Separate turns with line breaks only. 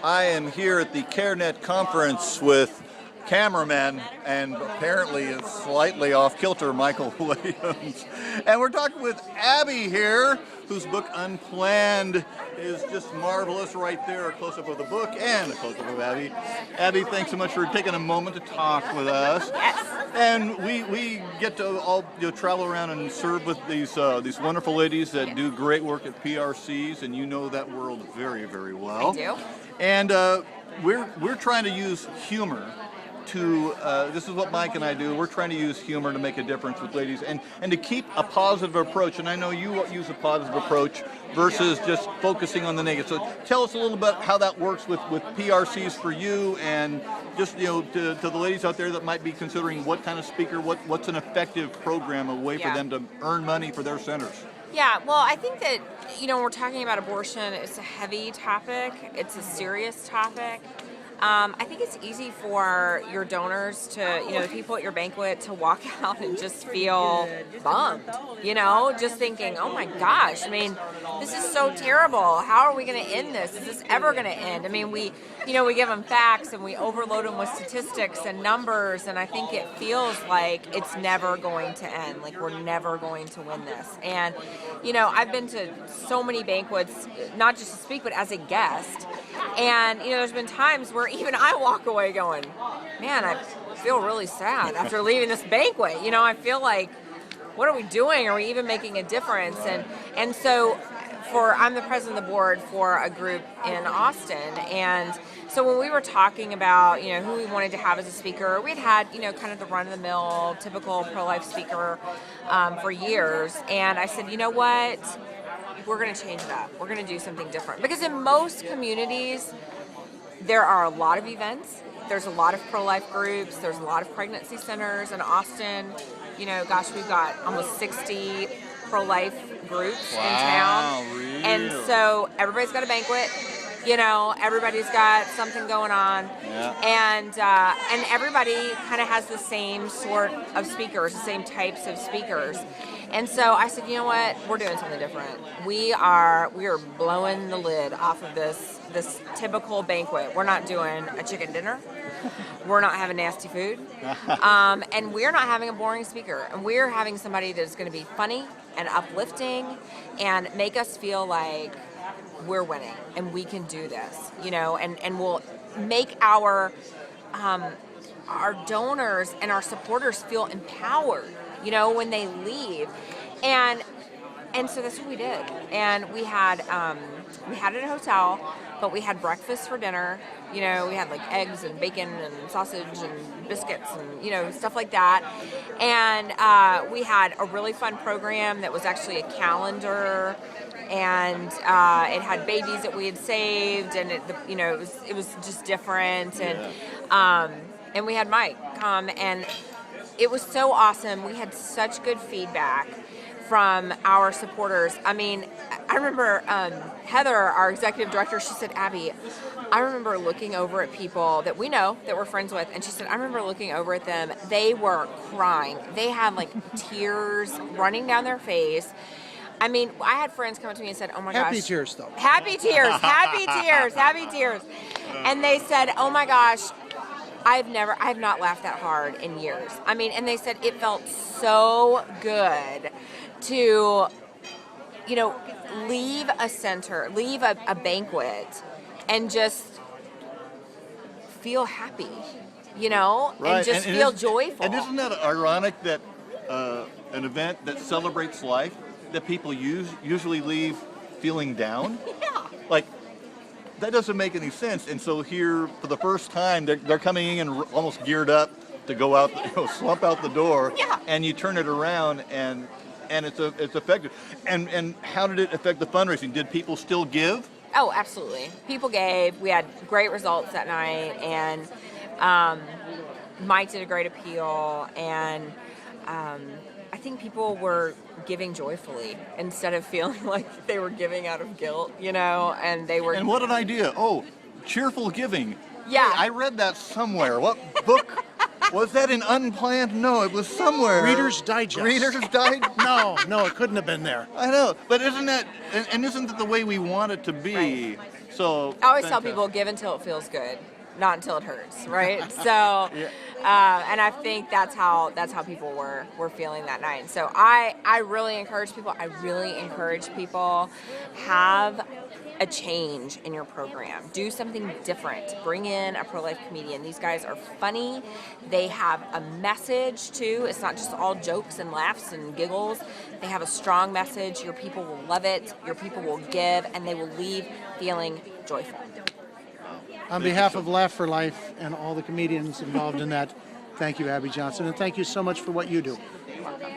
I am here at the CareNet conference with cameraman and apparently it's slightly off kilter, Michael Williams. And we're talking with Abby here, whose book Unplanned is just marvelous right there, a close-up of the book and a close-up of Abby. Abby, thanks so much for taking a moment to talk with us.
Yes.
And we get to all travel around and serve with these wonderful ladies that do great work at PRCs, and you know that world very, very well.
I do.
And we're trying to use humor to, this is what Mike and I do, we're trying to use humor to make a difference with ladies and to keep a positive approach, and I know you use a positive approach versus just focusing on the negative. So tell us a little bit how that works with PRCs for you, and just to the ladies out there that might be considering what kind of speaker, what's an effective program, a way for them to earn money for their centers.
Yeah, well, I think that, when we're talking about abortion, it's a heavy topic, it's a serious topic. I think it's easy for your donors to, the people at your banquet to walk out and just feel bummed, just thinking, oh my gosh, this is so terrible. How are we going to end this? Is this ever going to end? We give them facts and we overload them with statistics and numbers, and I think it feels like it's never going to end, like we're never going to win this. And, I've been to so many banquets, not just to speak, but as a guest, and, there's been times where even I walk away going, man, I feel really sad after leaving this banquet. I feel like, what are we doing? Are we even making a difference? And so I'm the president of the board for a group in Austin. And so when we were talking about, who we wanted to have as a speaker, we'd had, kind of the run-of-the-mill, typical pro-life speaker for years. And I said, you know what? We're going to change it up. We're going to do something different. Because in most communities, there are a lot of events. There's a lot of pro-life groups. There's a lot of pregnancy centers in Austin. We've got almost 60 pro-life groups in town.
Really?
And so everybody's got a banquet. Everybody's got something going on.
Yeah.
And everybody kind of has the same sort of speakers, the same types of speakers. And so I said, you know what? We're doing something different. We are blowing the lid off of this typical banquet. We're not doing a chicken dinner. We're not having nasty food. And we're not having a boring speaker. And we're having somebody that's going to be funny and uplifting and make us feel like we're winning and we can do this, and we'll make our donors and our supporters feel empowered, when they leave. And so that's what we did. And we had it at a hotel, but we had breakfast for dinner. We had like eggs and bacon and sausage and biscuits and, stuff like that. And we had a really fun program that was actually a calendar, and it had babies that we had saved, and it was just different. And we had Mike come, and it was so awesome. We had such good feedback from our supporters. I remember Heather, our executive director, she said, Abby, I remember looking over at people that we know, that we're friends with, and she said, I remember looking over at them. They were crying. They had like tears running down their face. I had friends come up to me and said, oh my gosh.
Happy tears, though.
Happy tears, happy tears, happy tears. And they said, oh my gosh, I have not laughed that hard in years. And they said it felt so good to, leave a center, leave a banquet and just feel happy,
Right.
and just feel joyful.
And isn't that ironic that an event that celebrates life, that people usually leave feeling down?
Yeah.
Like, that doesn't make any sense. And so here, for the first time, they're coming in and almost geared up to go out, slump out the door.
Yeah.
And you turn it around, and it's effective. And how did it affect the fundraising? Did people still give?
Oh, absolutely. People gave. We had great results that night, and Mike did a great appeal, and I think people were giving joyfully instead of feeling like they were giving out of guilt, and they were.
And what an idea! Oh, cheerful giving.
Yeah.
Hey, I read that somewhere. What book? Was that in Unplanned? No, it was somewhere.
Reader's Digest.
Reader's Digest?
No, it couldn't have been there.
I know, but isn't that the way we want it to be?
Right.
So
I always tell
fantastic.
people, give until it feels good, not until it hurts, right? So,
Yeah.
and I think that's how people were feeling that night. So I really encourage people. Have a change in your program. Do something different. Bring in a pro-life comedian. These guys are funny. They have a message too. It's not just all jokes and laughs and giggles. They have a strong message. Your people will love it. Your people will give, and they will leave feeling joyful.
On behalf of Laugh for Life and all the comedians involved in that, thank you, Abby Johnson, and thank you so much for what you do.
You're welcome.